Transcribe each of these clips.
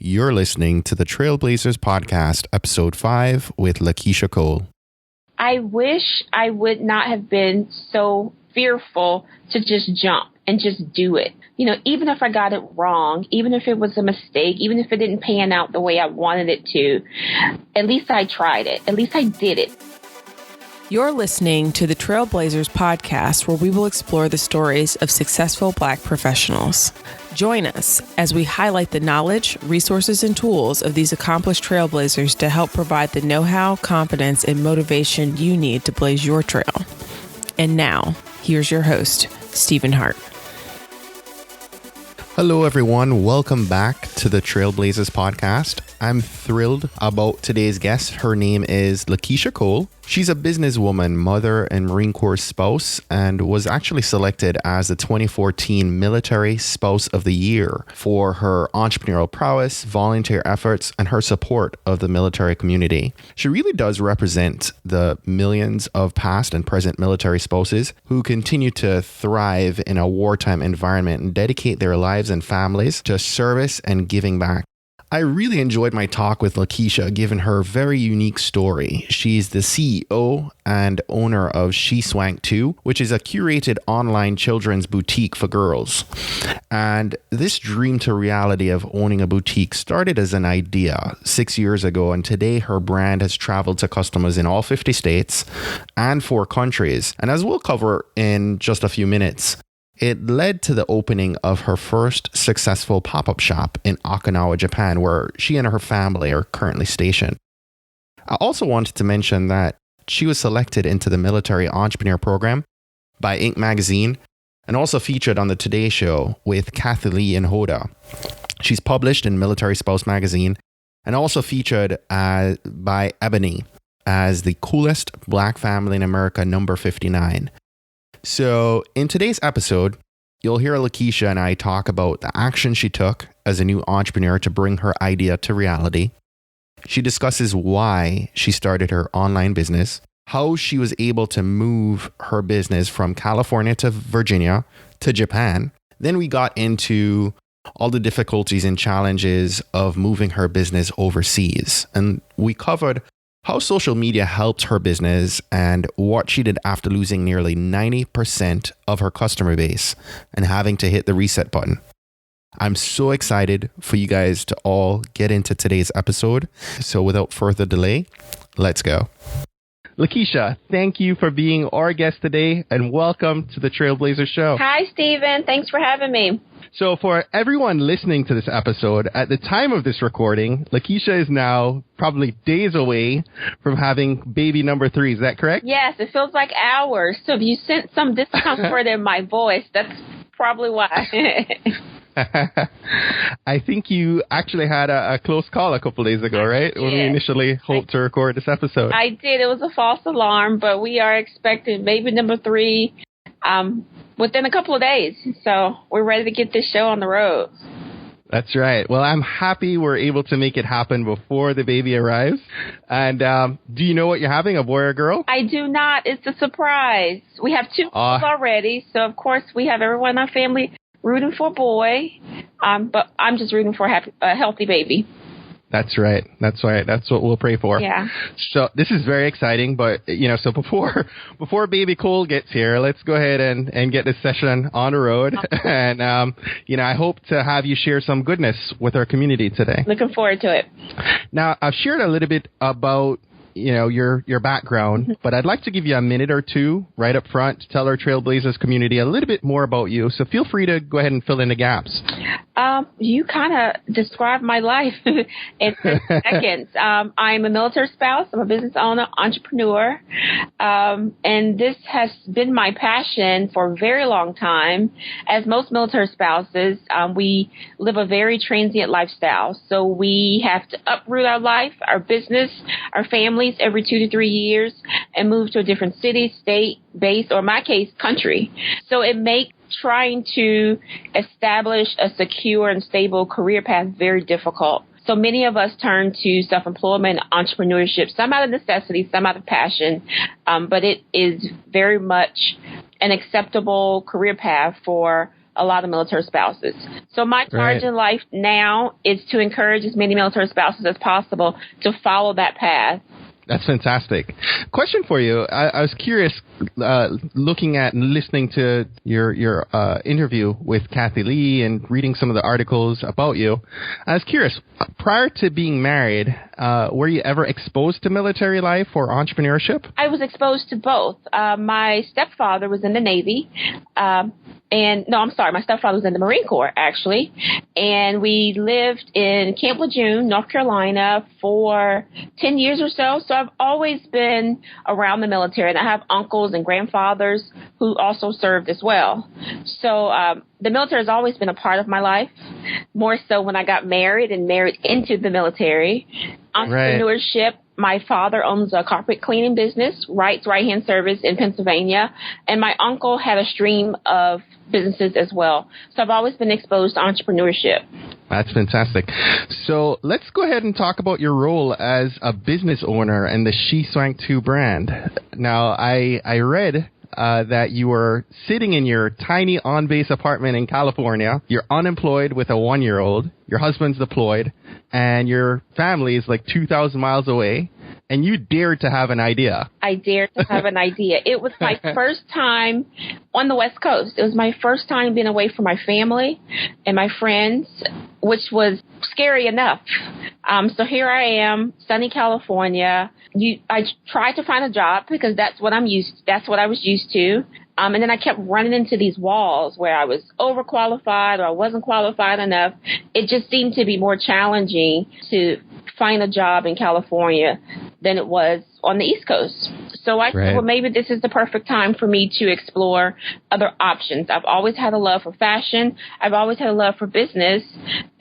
You're listening to the Trailblazers Podcast, Episode 5 with Lakesha Cole. I wish I would not have been so fearful to just jump and just do it. You know, even if I got it wrong, even if it was a mistake, even if it didn't pan out the way I wanted it to, at least I tried it. At least I did it. You're listening to the Trailblazers Podcast, where we will explore the stories of successful Black professionals. Join us as we highlight the knowledge, resources, and tools of these accomplished trailblazers to help provide the know-how, confidence, and motivation you need to blaze your trail. And now, here's your host, Stephen Hart. Hello, everyone. Welcome back to the Trailblazers Podcast. I'm thrilled about today's guest. Her name is Lakesha Cole. She's a businesswoman, mother, and Marine Corps spouse, and was actually selected as the 2014 Military Spouse of the Year for her entrepreneurial prowess, volunteer efforts, and her support of the military community. She really does represent the millions of past and present military spouses who continue to thrive in a wartime environment and dedicate their lives and families to service and giving back. I really enjoyed my talk with Lakesha, given her very unique story. She's the CEO and owner of She Swank Too, which is a curated online children's boutique for girls. And this dream to reality of owning a boutique started as an idea 6 years ago, and today her brand has traveled to customers in all 50 states and 4 countries. And as we'll cover in just a few minutes, it led to the opening of her first successful pop-up shop in Okinawa, Japan, where she and her family are currently stationed. I also wanted to mention that she was selected into the Military Entrepreneur Program by Inc. magazine and also featured on the Today Show with Kathy Lee and Hoda. She's published in Military Spouse magazine and also featured by Ebony as the coolest Black family in America, number 59. So in today's episode, you'll hear Lakesha and I talk about the action she took as a new entrepreneur to bring her idea to reality. She discusses why she started her online business, how she was able to move her business from California to Virginia to Japan. Then we got into all the difficulties and challenges of moving her business overseas. And we covered how social media helped her business and what she did after losing nearly 90% of her customer base and having to hit the reset button. I'm so excited for you guys to all get into today's episode. So without further delay, let's go. Lakesha, thank you for being our guest today and welcome to the Trailblazer Show. Hi, Stephen. Thanks for having me. So for everyone listening to this episode, at the time of this recording, Lakesha is now probably days away from having baby number 3. Is that correct? Yes, it feels like hours. So if you sense some discomfort in my voice, that's probably why. I think you actually had a close call a couple days ago, right? When we initially hoped to record this episode. I did. It was a false alarm, but we are expecting baby number 3 within a couple of days. So we're ready to get this show on the road. That's right. Well, I'm happy we're able to make it happen before the baby arrives. And do you know what you're having, a boy or a girl? I do not. It's a surprise. We have 2 girls already. So, of course, we have everyone in our family rooting for a boy. But I'm just rooting for a healthy baby. That's right. That's right. That's what we'll pray for. Yeah. So this is very exciting, but so before baby Cole gets here, let's go ahead and get this session on the road. And I hope to have you share some goodness with our community today. Looking forward to it. Now, I've shared a little bit about your background, but I'd like to give you a minute or two right up front to tell our Trailblazers community a little bit more about you. So feel free to go ahead and fill in the gaps. You kind of described my life in seconds. I'm a military spouse. I'm a business owner, entrepreneur. And this has been my passion for a very long time. As most military spouses, we live a very transient lifestyle. So we have to uproot our life, our business, our families every 2 to 3 years and move to a different city, state, base, or in my case, country. So it makes trying to establish a secure and stable career path very difficult. So many of us turn to self-employment, entrepreneurship, some out of necessity, some out of passion, but it is very much an acceptable career path for a lot of military spouses. So my charge in life now is to encourage as many military spouses as possible to follow that path. That's fantastic. Question for you. I was curious, looking at and listening to your interview with Kathy Lee and reading some of the articles about you. I was curious, prior to being married, were you ever exposed to military life or entrepreneurship? I was exposed to both. My stepfather was in the Navy. My stepfather was in the Marine Corps, actually. And we lived in Camp Lejeune, North Carolina for 10 years or so. So I've always been around the military, and I have uncles and grandfathers who also served as well. So the military has always been a part of my life, more so when I got married and married into the military. Entrepreneurship. My father owns a carpet cleaning business, right-hand service in Pennsylvania, and my uncle had a stream of businesses as well. So I've always been exposed to entrepreneurship. That's fantastic. So let's go ahead and talk about your role as a business owner and the She Swank Too brand. Now, I read that you were sitting in your tiny on-base apartment in California. You're unemployed with a 1-year-old. Your husband's deployed, and your family is like 2,000 miles away, and you dared to have an idea. I dared to have an idea. It was my first time on the West Coast. It was my first time being away from my family and my friends, which was scary enough. So here I am, sunny California. I tried to find a job because that's what I was used to. And then I kept running into these walls where I was overqualified or I wasn't qualified enough. It just seemed to be more challenging to find a job in California than it was on the East Coast. So I said, well, maybe this is the perfect time for me to explore other options. I've always had a love for fashion. I've always had a love for business.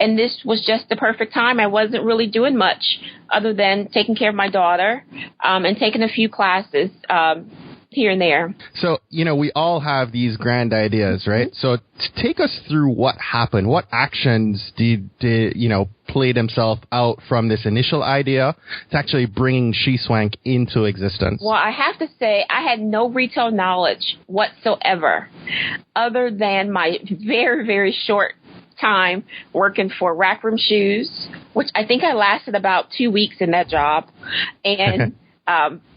And this was just the perfect time. I wasn't really doing much other than taking care of my daughter and taking a few classes here and there. So, we all have these grand ideas, right? Mm-hmm. So take us through what happened. What actions did play themselves out from this initial idea to actually bringing She Swank into existence? Well, I have to say I had no retail knowledge whatsoever other than my very, very short time working for Rack Room Shoes, which I think I lasted about 2 weeks in that job. And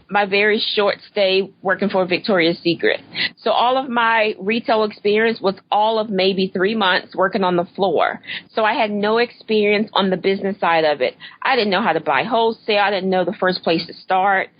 my very short stay working for Victoria's Secret. So all of my retail experience was all of maybe 3 months working on the floor. So I had no experience on the business side of it. I didn't know how to buy wholesale. I didn't know the first place to start,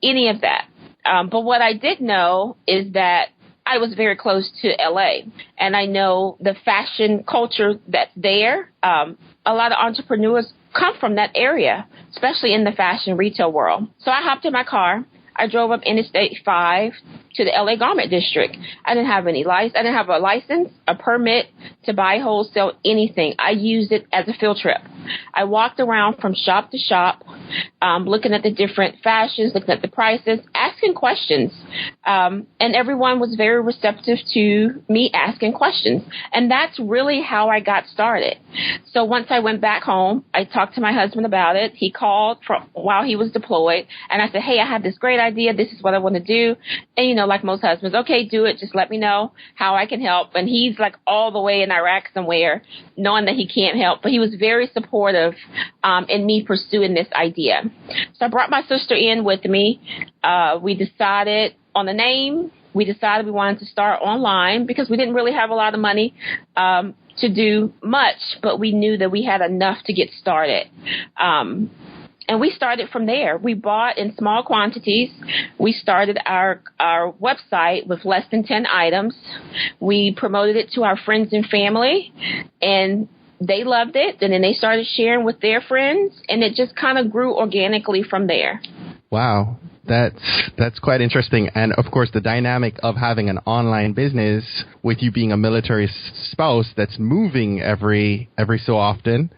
any of that. But what I did know is that I was very close to LA, and I know the fashion culture that's there. A lot of entrepreneurs come from that area, especially in the fashion retail world. So I hopped in my car. I drove up Interstate 5 to the LA Garment District. I didn't have any license. I didn't have a license, a permit to buy wholesale, anything. I used it as a field trip. I walked around from shop to shop, looking at the different fashions, looking at the prices, asking questions. And everyone was very receptive to me asking questions. And that's really how I got started. So once I went back home, I talked to my husband about it. He called while he was deployed. And I said, hey, I have this great idea. This is what I want to do. And, like most husbands, okay, do it. Just let me know how I can help. And he's like all the way in Iraq somewhere, knowing that he can't help. But he was very supportive in me pursuing this idea. So I brought my sister in with me. We decided on the name. We decided we wanted to start online because we didn't really have a lot of money to do much, but we knew that we had enough to get started. And we started from there. We bought in small quantities. We started our website with less than 10 items. We promoted it to our friends and family, and they loved it. And then they started sharing with their friends, and it just kind of grew organically from there. Wow. That's quite interesting. And of course, the dynamic of having an online business with you being a military spouse that's moving every so often,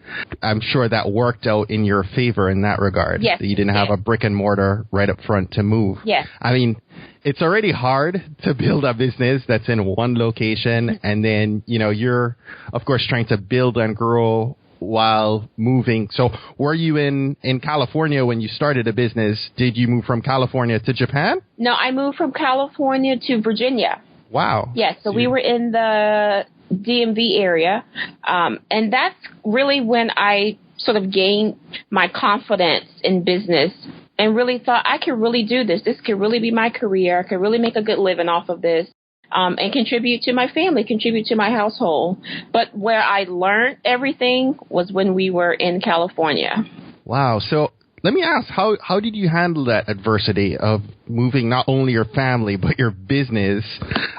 I'm sure that worked out in your favor in that regard. Yes. You didn't have a brick and mortar right up front to move. Yes. I mean, it's already hard to build a business that's in one location. And then, you're, of course, trying to build and grow while moving. So were you in California when you started a business? Did you move from California to Japan? No, I moved from California to Virginia. Wow. Yes, so we were in the DMV area. And that's really when I sort of gained my confidence in business and really thought I could really do this. This could really be my career. I could really make a good living off of this. And contribute to my family, contribute to my household. But where I learned everything was when we were in California. Wow. So let me ask, how did you handle that adversity of moving not only your family, but your business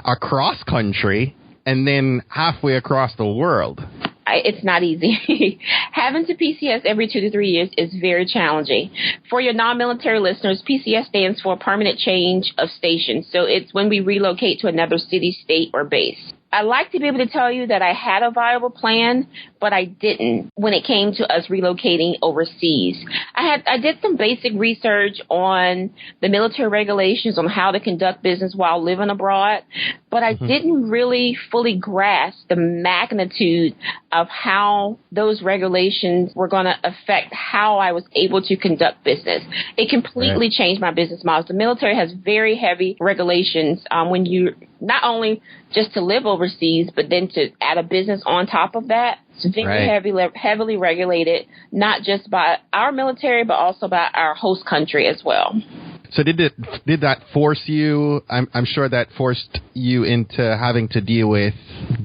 across country and then halfway across the world? It's not easy. Having to PCS every 2 to 3 years is very challenging. For your non-military listeners, PCS stands for Permanent Change of Station. So it's when we relocate to another city, state, or base. I like to be able to tell you that I had a viable plan, but I didn't when it came to us relocating overseas. I did some basic research on the military regulations on how to conduct business while living abroad, but I didn't really fully grasp the magnitude of how those regulations were going to affect how I was able to conduct business. It completely changed my business models. The military has very heavy regulations when you not only just to live overseas, but then to add a business on top of that. It's very heavily regulated, not just by our military, but also by our host country as well. So did that force you? I'm sure that forced you into having to deal with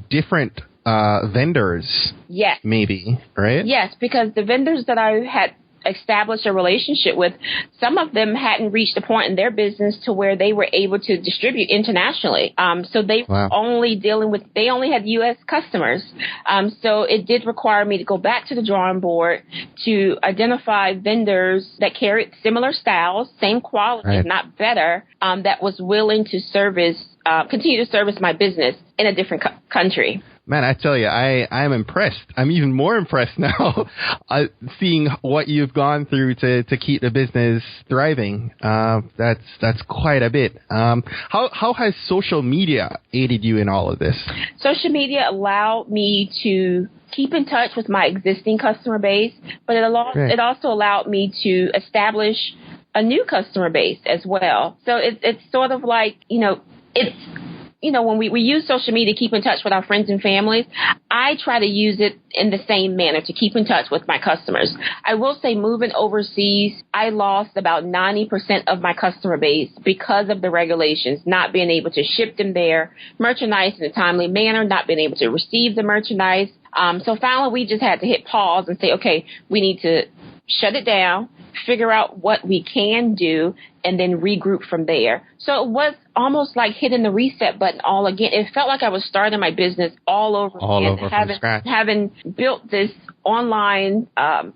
different vendors. Yes. Maybe, right? Yes, because the vendors that I had established a relationship with, some of them hadn't reached a point in their business to where they were able to distribute internationally. So they were only they only had U.S. customers. So it did require me to go back to the drawing board to identify vendors that carried similar styles, same quality, if not better, that was willing to continue to service my business in a different country. Man, I tell you, I'm impressed. I'm even more impressed now seeing what you've gone through to keep the business thriving. That's quite a bit. How has social media aided you in all of this? Social media allowed me to keep in touch with my existing customer base, but it also allowed me to establish a new customer base as well. So it's sort of like, when we use social media to keep in touch with our friends and families, I try to use it in the same manner to keep in touch with my customers. I will say moving overseas, I lost about 90% of my customer base because of the regulations, not being able to ship them their merchandise in a timely manner, not being able to receive the merchandise. So finally, we just had to hit pause and say, okay, we need to shut it down, figure out what we can do, and then regroup from there. So it was almost like hitting the reset button all again. It felt like I was starting my business all over again, having built this online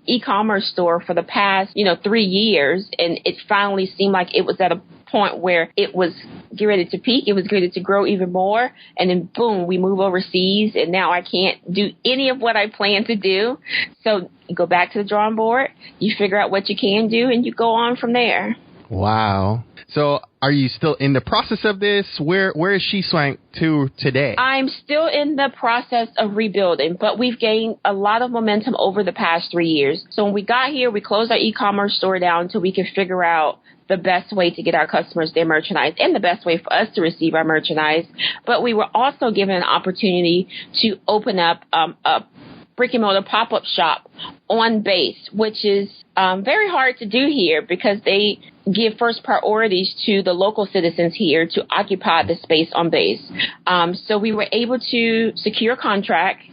e-commerce store for the past, 3 years, and it finally seemed like it was at a point where it was getting ready to peak. It was ready to grow even more. And then, boom, we move overseas, and now I can't do any of what I plan to do. So you go back to the drawing board, you figure out what you can do, and you go on from there. Wow. So are you still in the process of this? Where is She Swank Too today? I'm still in the process of rebuilding, but we've gained a lot of momentum over the past 3 years. So when we got here, we closed our e-commerce store down until we could figure out the best way to get our customers their merchandise and the best way for us to receive our merchandise. But we were also given an opportunity to open up a brick and mortar pop-up shop on base, which is very hard to do here because they give first priorities to the local citizens here to occupy the space on base. So we were able to secure a contract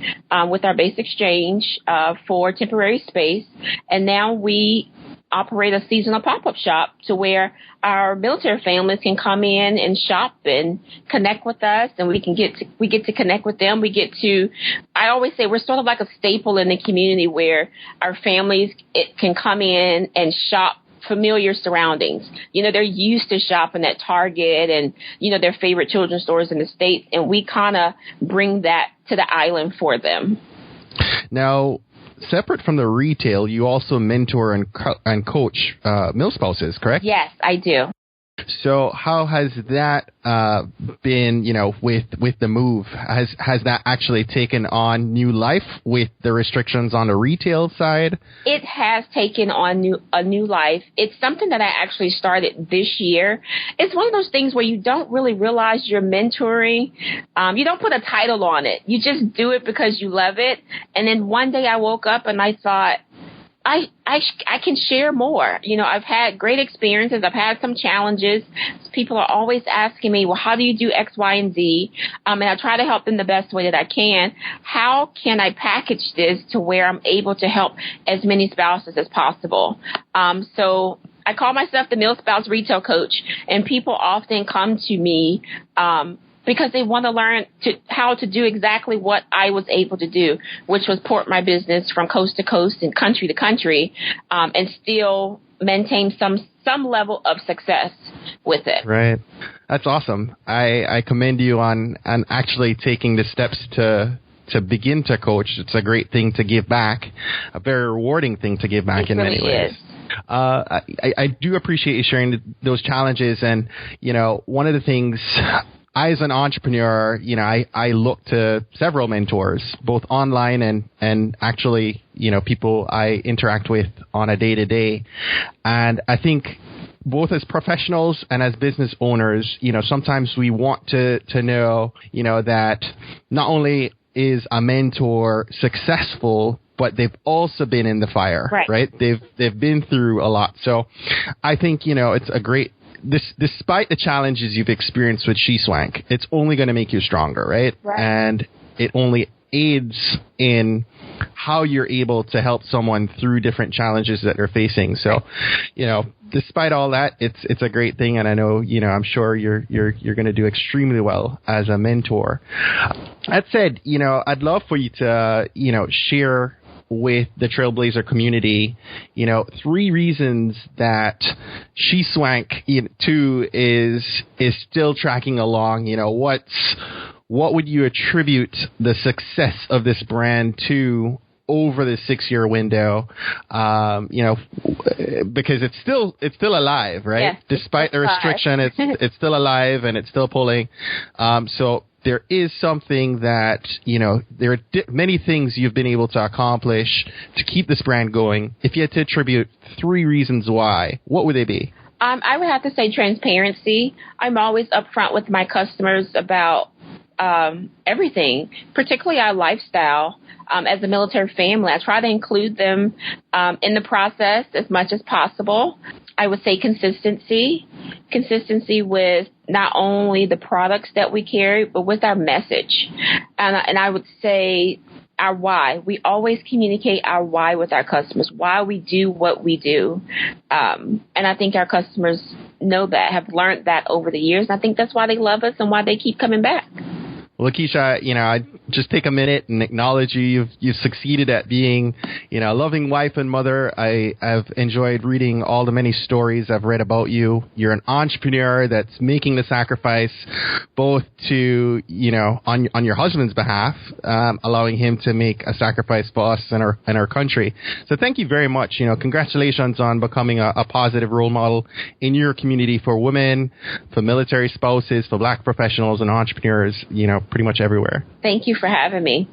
with our base exchange for temporary space, and now we operate a seasonal pop-up shop to where our military families can come in and shop and connect with us, and we get to connect with them. I always say we're sort of like a staple in the community where our families can come in and shop familiar surroundings. They're used to shopping at Target and, their favorite children's stores in the States, and we kind of bring that to the island for them. Now, separate from the retail, you also mentor and coach milspouses, correct? Yes, I do. So how has that been, with the move? Has that actually taken on new life with the restrictions on the retail side? It has taken on a new life. It's something that I actually started this year. It's one of those things where you don't really realize you're mentoring. You don't put a title on it. You just do it because you love it. And then one day I woke up and I thought, I can share more. I've had great experiences. I've had some challenges. People are always asking me, well, how do you do X, Y, and Z? And I try to help them the best way that I can. How can I package this to where I'm able to help as many spouses as possible? So I call myself the Mill Spouse Retail Coach, and people often come to me because they want to learn how to do exactly what I was able to do, which was port my business from coast to coast and country to country, and still maintain some level of success with it. Right. That's awesome. I commend you on actually taking the steps to begin to coach. It's a great thing to give back, a very rewarding thing to give back in many ways. I do appreciate you sharing those challenges. And, one of the things, I, as an entrepreneur, I look to several mentors, both online and actually, people I interact with on a day-to-day. And I think both as professionals and as business owners, sometimes we want to know, that not only is a mentor successful, but they've also been in the fire, right? They've been through a lot. So I think, it's a great, despite the challenges you've experienced with She Swank, it's only going to make you stronger, right? And it only aids in how you're able to help someone through different challenges that they're facing. So, despite all that, it's a great thing, and I know, I'm sure you're going to do extremely well as a mentor. That said, I'd love for you to, share with the Trailblazer community, 3 reasons that She Swank Too is still tracking along. What would you attribute the success of this brand to over the 6-year window? Because it's still alive, right? Yes, despite the restriction, it's still alive and it's still pulling. So there is something that, there are many things you've been able to accomplish to keep this brand going. If you had to attribute 3 reasons why, what would they be? I would have to say transparency. I'm always upfront with my customers about everything, particularly our lifestyle. As a military family, I try to include them in the process as much as possible. I would say consistency with not only the products that we carry, but with our message. And I would say our why. We always communicate our why with our customers, why we do what we do. And I think our customers know that, have learned that over the years. And I think that's why they love us and why they keep coming back. Well, Lakesha, I just take a minute and acknowledge you. You've succeeded at being, a loving wife and mother. I've enjoyed reading all the many stories I've read about you. You're an entrepreneur that's making the sacrifice both to, on your husband's behalf, allowing him to make a sacrifice for us and our country. So thank you very much. Congratulations on becoming a positive role model in your community for women, for military spouses, for Black professionals and entrepreneurs, pretty much everywhere. Thank you for having me.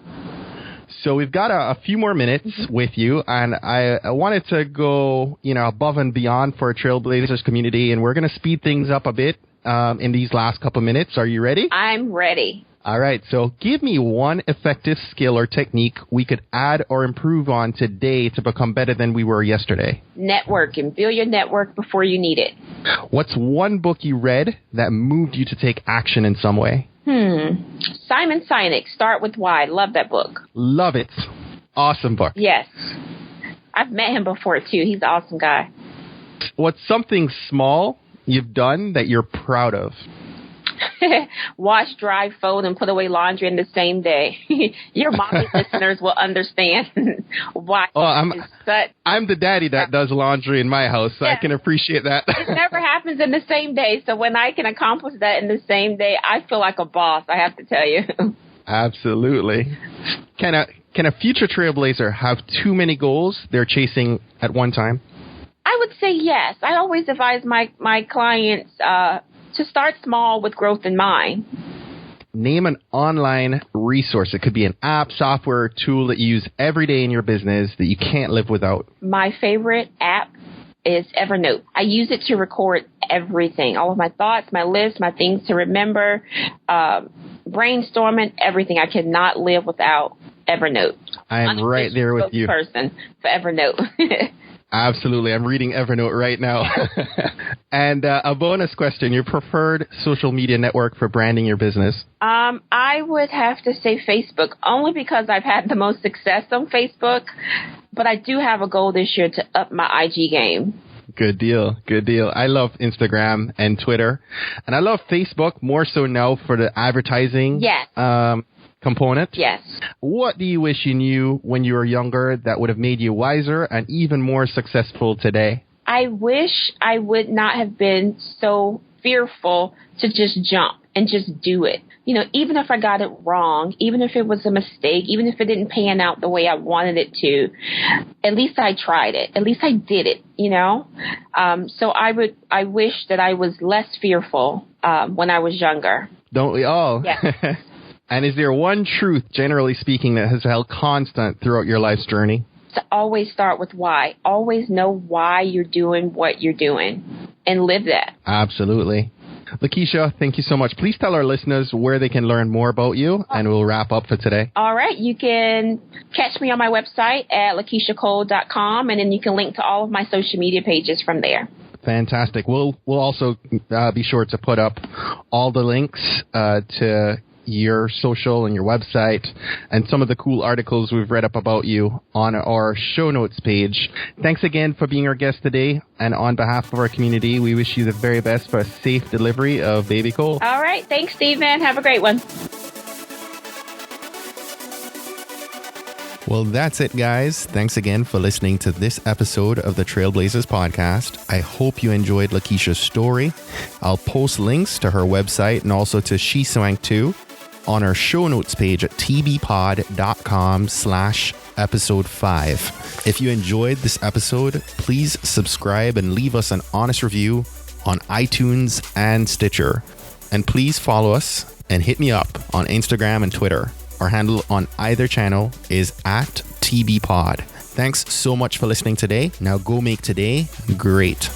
So we've got a few more minutes with you, and I wanted to go, above and beyond for a Trailblazers community, and we're going to speed things up a bit in these last couple minutes. Are you ready? I'm ready. All right. So give me one effective skill or technique we could add or improve on today to become better than we were yesterday. Network, and build your network before you need it. What's one book you read that moved you to take action in some way? Simon Sinek, Start With Why. Love that book. Love it. Awesome book. Yes. I've met him before, too. He's an awesome guy. What's something small you've done that you're proud of? Wash, dry, fold, and put away laundry in the same day. Your mommy listeners will understand why. Oh, I'm the daddy that does laundry in my house, so I can appreciate that. It never happens in the same day, so when I can accomplish that in the same day, I feel like a boss, I have to tell you. Absolutely. Can a future trailblazer have too many goals they're chasing at one time? I I would say yes. I always advise my clients to start small with growth in mind. Name an online resource. It could be an app, software, tool that you use every day in your business that you can't live without. My favorite app is Evernote. I use it to record everything, all of my thoughts, my lists, my things to remember, brainstorming, everything. I cannot live without Evernote. I am right there with you. Person for Evernote. Absolutely. I'm reading Evernote right now. And a bonus question, your preferred social media network for branding your business? I would have to say Facebook, only because I've had the most success on Facebook. But I do have a goal this year to up my IG game. Good deal. Good deal. I love Instagram and Twitter. And I love Facebook more so now for the advertising component. Yes. What do you wish you knew when you were younger that would have made you wiser and even more successful today? I wish I would not have been so fearful to just jump and just do it. You know, even if I got it wrong, even if it was a mistake, even if it didn't pan out the way I wanted it to, at least I tried it. At least I did it, you know? So I wish that I was less fearful when I was younger. Don't we all? Yes. And is there one truth, generally speaking, that has held constant throughout your life's journey? To always start with why. Always know why you're doing what you're doing and live that. Absolutely. Lakesha, thank you so much. Please tell our listeners where they can learn more about you, and we'll wrap up for today. All right. You can catch me on my website at LakeshaCole.com, and then you can link to all of my social media pages from there. Fantastic. We'll also be sure to put up all the links to your social and your website and some of the cool articles we've read up about you on our show notes page. Thanks again for being our guest today. And on behalf of our community, we wish you the very best for a safe delivery of Baby Cole. All right. Thanks, Stephen. Have a great one. Well, that's it, guys. Thanks again for listening to this episode of the Trailblazers podcast. I hope you enjoyed Lakesha's story. I'll post links to her website and also to She Swank Too on our show notes page at tbpod.com/episode 5. If you enjoyed this episode, please subscribe and leave us an honest review on iTunes and Stitcher. And please follow us and hit me up on Instagram and Twitter. Our handle on either channel is @tbpod. Thanks so much for listening today. Now go make today great.